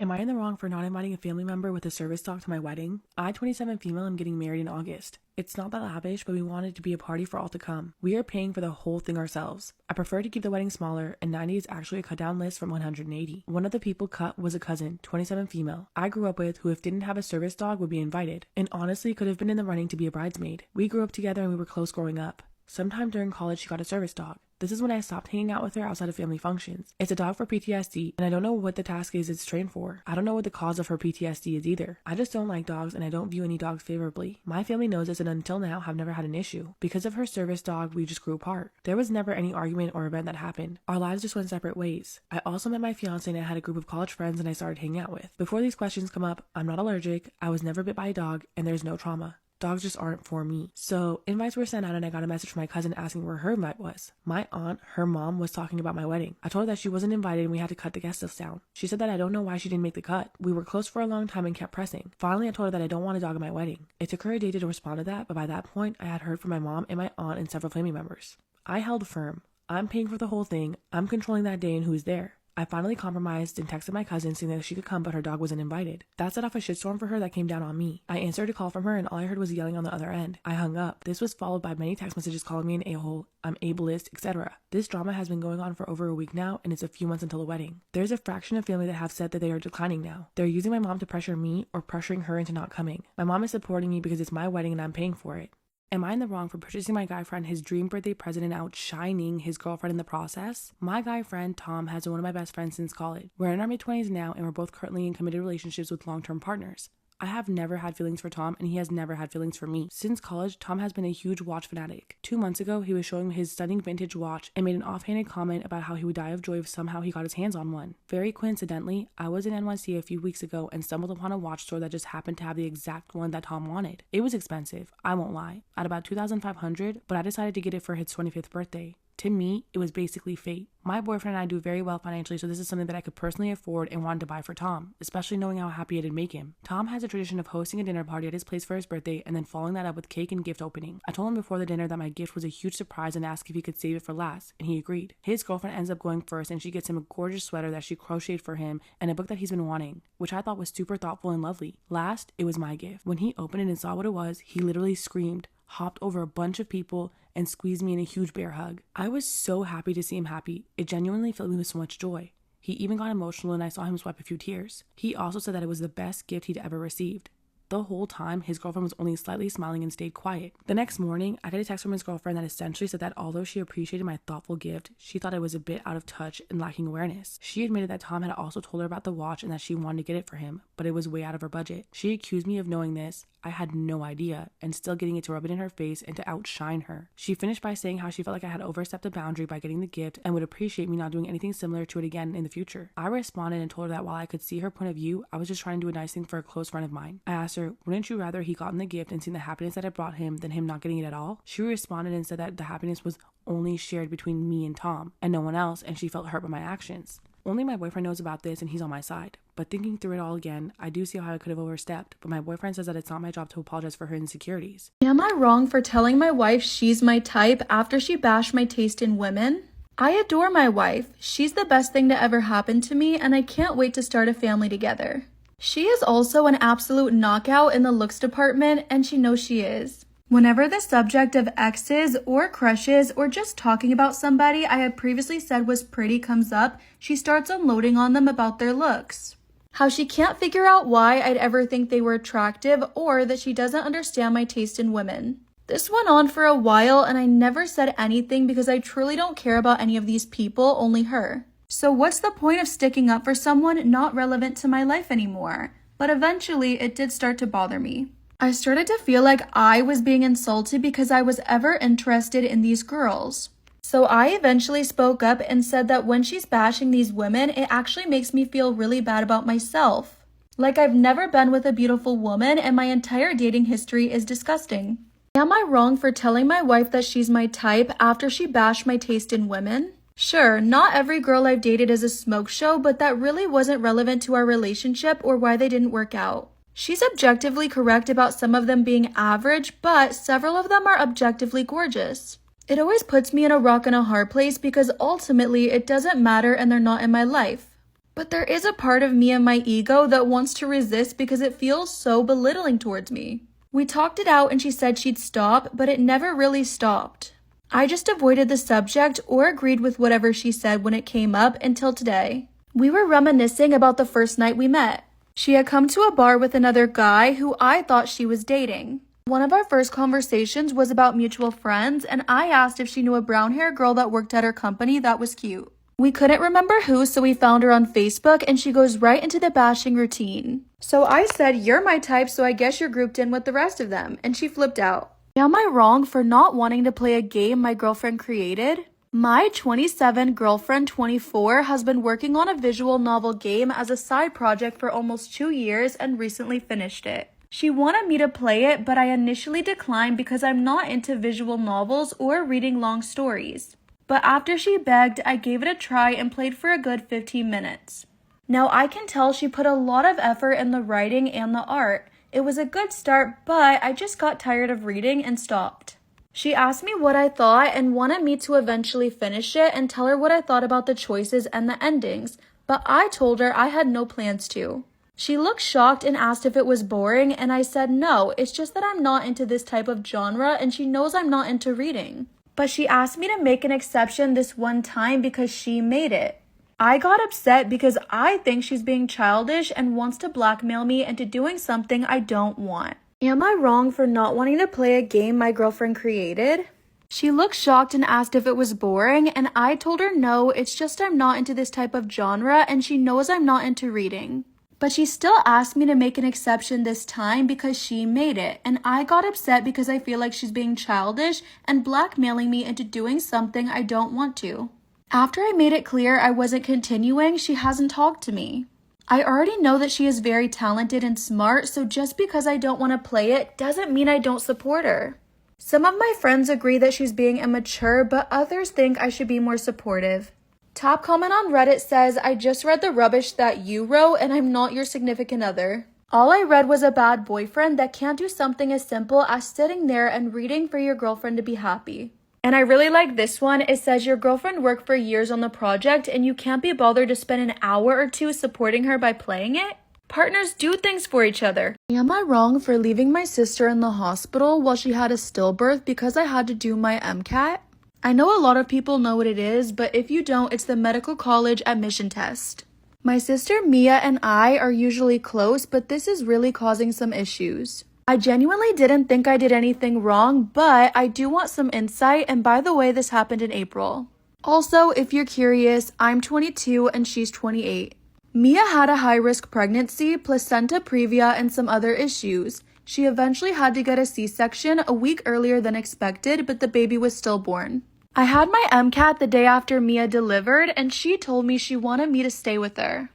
Am I in the wrong for not inviting a family member with a service dog to my wedding? I, 27 female, am getting married in August. It's not that lavish, but we wanted it to be a party for all to come. We are paying for the whole thing ourselves. I prefer to keep the wedding smaller, and 90 is actually a cut down list from 180. One of the people cut was a cousin, 27 female, I grew up with, who if didn't have a service dog would be invited, and honestly could have been in the running to be a bridesmaid. We grew up together and we were close growing up. Sometime during college, she got a service dog. This is when I stopped hanging out with her outside of family functions. It's a dog for PTSD, and I don't know what the task is it's trained for. I don't know what the cause of her PTSD is either. I just don't like dogs, and I don't view any dogs favorably. My family knows this, and until now have never had an issue. Because of her service dog, we just grew apart. There was never any argument or event that happened. Our lives just went separate ways. I also met my fiance, and I had a group of college friends and I started hanging out with. Before these questions come up, I'm not allergic, I was never bit by a dog, and there's no trauma. Dogs just aren't for me. So invites were sent out and I got a message from my cousin asking where her invite was. My aunt, her mom, was talking about my wedding. I told her that she wasn't invited and we had to cut the guest list down. She said that I don't know why she didn't make the cut. We were close for a long time and kept pressing. Finally, I told her that I don't want a dog at my wedding. It took her a day to respond to that, but by that point, I had heard from my mom and my aunt and several family members. I held firm. I'm paying for the whole thing. I'm controlling that day and who's there. I finally compromised and texted my cousin saying that she could come but her dog wasn't invited. That set off a shitstorm for her that came down on me. I answered a call from her and all I heard was yelling on the other end. I hung up. This was followed by many text messages calling me an a-hole, I'm ableist, etc. This drama has been going on for over a week now and it's a few months until the wedding. There's a fraction of family that have said that they are declining now. They're using my mom to pressure me or pressuring her into not coming. My mom is supporting me because it's my wedding and I'm paying for it. Am I in the wrong for purchasing my guy friend his dream birthday present and outshining his girlfriend in the process? My guy friend, Tom, has been one of my best friends since college. We're in our mid-20s now and we're both currently in committed relationships with long-term partners. I have never had feelings for Tom and he has never had feelings for me. Since college, Tom has been a huge watch fanatic. 2 months ago, he was showing me his stunning vintage watch and made an offhanded comment about how he would die of joy if somehow he got his hands on one. Very coincidentally, I was in NYC a few weeks ago and stumbled upon a watch store that just happened to have the exact one that Tom wanted. It was expensive, I won't lie, at about $2,500, but I decided to get it for his 25th birthday. To me, it was basically fate. My boyfriend and I do very well financially, so this is something that I could personally afford and wanted to buy for Tom, especially knowing how happy it'd make him. Tom has a tradition of hosting a dinner party at his place for his birthday and then following that up with cake and gift opening. I told him before the dinner that my gift was a huge surprise and asked if he could save it for last, and he agreed. His girlfriend ends up going first and she gets him a gorgeous sweater that she crocheted for him and a book that he's been wanting, which I thought was super thoughtful and lovely. Last, it was my gift. When he opened it and saw what it was, he literally screamed, hopped over a bunch of people, and squeezed me in a huge bear hug. I was so happy to see him happy. It genuinely filled me with so much joy. He even got emotional and I saw him swipe a few tears. He also said that it was the best gift he'd ever received. The whole time, his girlfriend was only slightly smiling and stayed quiet. The next morning, I got a text from his girlfriend that essentially said that although she appreciated my thoughtful gift, she thought it was a bit out of touch and lacking awareness. She admitted that Tom had also told her about the watch and that she wanted to get it for him, but it was way out of her budget. She accused me of knowing this. I had no idea, and still getting it to rub it in her face and to outshine her. She finished by saying how she felt like I had overstepped a boundary by getting the gift and would appreciate me not doing anything similar to it again in the future. I responded and told her that while I could see her point of view, I was just trying to do a nice thing for a close friend of mine. I asked her, wouldn't you rather he gotten the gift and seen the happiness that it brought him than him not getting it at all? She responded and said that the happiness was only shared between me and Tom and no one else, and she felt hurt by my actions. Only my boyfriend knows about this and he's on my side. But thinking through it all again, I do see how I could have overstepped, but my boyfriend says that it's not my job to apologize for her insecurities. Am I wrong for telling my wife she's my type after she bashed my taste in women? I adore my wife. She's the best thing to ever happen to me and I can't wait to start a family together. She is also an absolute knockout in the looks department and she knows she is. Whenever the subject of exes or crushes or just talking about somebody I had previously said was pretty comes up, she starts unloading on them about their looks. How she can't figure out why I'd ever think they were attractive or that she doesn't understand my taste in women. This went on for a while and I never said anything because I truly don't care about any of these people, only her. So what's the point of sticking up for someone not relevant to my life anymore? But eventually it did start to bother me. I started to feel like I was being insulted because I was ever interested in these girls. So I eventually spoke up and said that when she's bashing these women, it actually makes me feel really bad about myself. Like I've never been with a beautiful woman and my entire dating history is disgusting. Am I wrong for telling my wife that she's my type after she bashed my taste in women? Sure, not every girl I've dated is a smoke show, but that really wasn't relevant to our relationship or why they didn't work out. She's objectively correct about some of them being average, but several of them are objectively gorgeous. It always puts me in a rock and a hard place because ultimately it doesn't matter and they're not in my life. But there is a part of me and my ego that wants to resist because it feels so belittling towards me. We talked it out and she said she'd stop, but it never really stopped. I just avoided the subject or agreed with whatever she said when it came up until today. We were reminiscing about the first night we met. She had come to a bar with another guy who I thought she was dating. One of our first conversations was about mutual friends, and I asked if she knew a brown-haired girl that worked at her company that was cute. We couldn't remember who, so we found her on Facebook, and she goes right into the bashing routine. So I said, "You're my type, so I guess you're grouped in with the rest of them," and she flipped out. Am I wrong for not wanting to play a game my girlfriend created? My 27 girlfriend, 24, has been working on a visual novel game as a side project for almost 2 years and recently finished it. She wanted me to play it, but I initially declined because I'm not into visual novels or reading long stories. But after she begged, I gave it a try and played for a good 15 minutes. Now I can tell she put a lot of effort in the writing and the art. It was a good start, but I just got tired of reading and stopped. She asked me what I thought and wanted me to eventually finish it and tell her what I thought about the choices and the endings, but I told her I had no plans to. She looked shocked and asked if it was boring, and I said no, it's just that I'm not into this type of genre and she knows I'm not into reading. But she asked me to make an exception this one time because she made it. I got upset because I think she's being childish and wants to blackmail me into doing something I don't want. Am I wrong for not wanting to play a game my girlfriend created? She looked shocked and asked if it was boring, and I told her no, it's just I'm not into this type of genre and she knows I'm not into reading. But she still asked me to make an exception this time because she made it, and I got upset because I feel like she's being childish and blackmailing me into doing something I don't want to. After I made it clear I wasn't continuing, she hasn't talked to me. I already know that she is very talented and smart, so just because I don't want to play it doesn't mean I don't support her. Some of my friends agree that she's being immature, but others think I should be more supportive. Top comment on Reddit says, "I just read the rubbish that you wrote and I'm not your significant other. All I read was a bad boyfriend that can't do something as simple as sitting there and reading for your girlfriend to be happy." And I really like this one. It says your girlfriend worked for years on the project and you can't be bothered to spend an hour or two supporting her by playing it? Partners do things for each other. Am I wrong for leaving my sister in the hospital while she had a stillbirth because I had to do my MCAT? I know a lot of people know what it is, but if you don't, it's the medical college admission test. My sister Mia and I are usually close, but this is really causing some issues. I genuinely didn't think I did anything wrong, but I do want some insight, and by the way, this happened in April. Also, if you're curious, I'm 22 and she's 28. Mia had a high-risk pregnancy, placenta previa, and some other issues. She eventually had to get a C-section a week earlier than expected, but the baby was stillborn. I had my MCAT the day after Mia delivered, and she told me she wanted me to stay with her.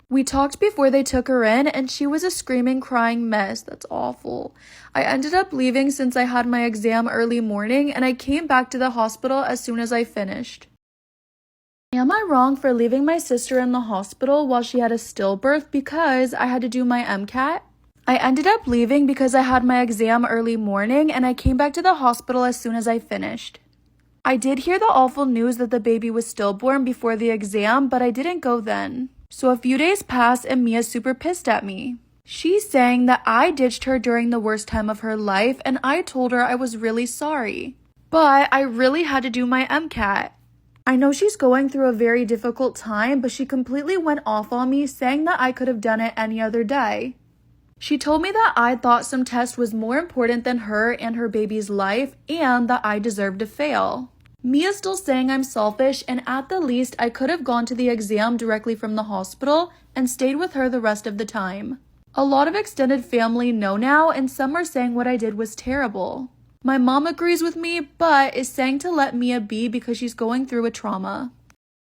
We talked before they took her in, and she was a screaming, crying mess. That's awful. I ended up leaving since I had my exam early morning, and I came back to the hospital as soon as I finished. Am I wrong for leaving my sister in the hospital while she had a stillbirth because I had to do my MCAT? I ended up leaving because I had my exam early morning, and I came back to the hospital as soon as I finished. I did hear the awful news that the baby was stillborn before the exam, but I didn't go then. So a few days passed and Mia's super pissed at me. She's saying that I ditched her during the worst time of her life, and I told her I was really sorry. But I really had to do my MCAT. I know she's going through a very difficult time, but she completely went off on me, saying that I could have done it any other day. She told me that I thought some test was more important than her and her baby's life, and that I deserved to fail. Mia's still saying I'm selfish, and at the least, I could have gone to the exam directly from the hospital and stayed with her the rest of the time. A lot of extended family know now, and some are saying what I did was terrible. My mom agrees with me, but is saying to let Mia be because she's going through a trauma.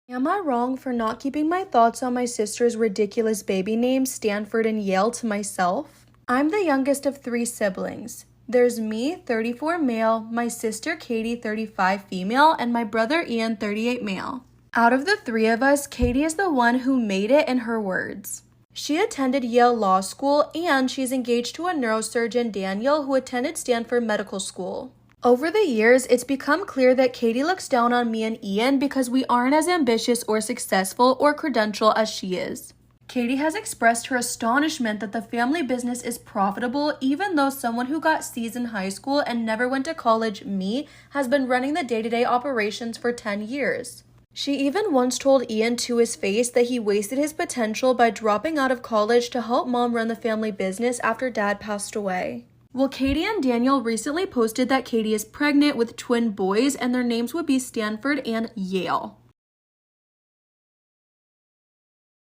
Am I wrong for not keeping my thoughts on my sister's ridiculous baby names, Stanford and Yale, to myself? I'm the youngest of 3 siblings. There's me, 34 male, my sister Katie, 35 female, and my brother Ian, 38 male. Out of the 3 of us, Katie is the one who made it, in her words. She attended Yale Law School, and she's engaged to a neurosurgeon, Daniel, who attended Stanford Medical School. Over the years, it's become clear that Katie looks down on me and Ian because we aren't as ambitious or successful or credential as she is. Katie has expressed her astonishment that the family business is profitable even though someone who got C's in high school and never went to college, me, has been running the day-to-day operations for 10 years. She even once told Ian to his face that he wasted his potential by dropping out of college to help mom run the family business after dad passed away. Well, Katie and Daniel recently posted that Katie is pregnant with twin boys and their names would be Stanford and Yale.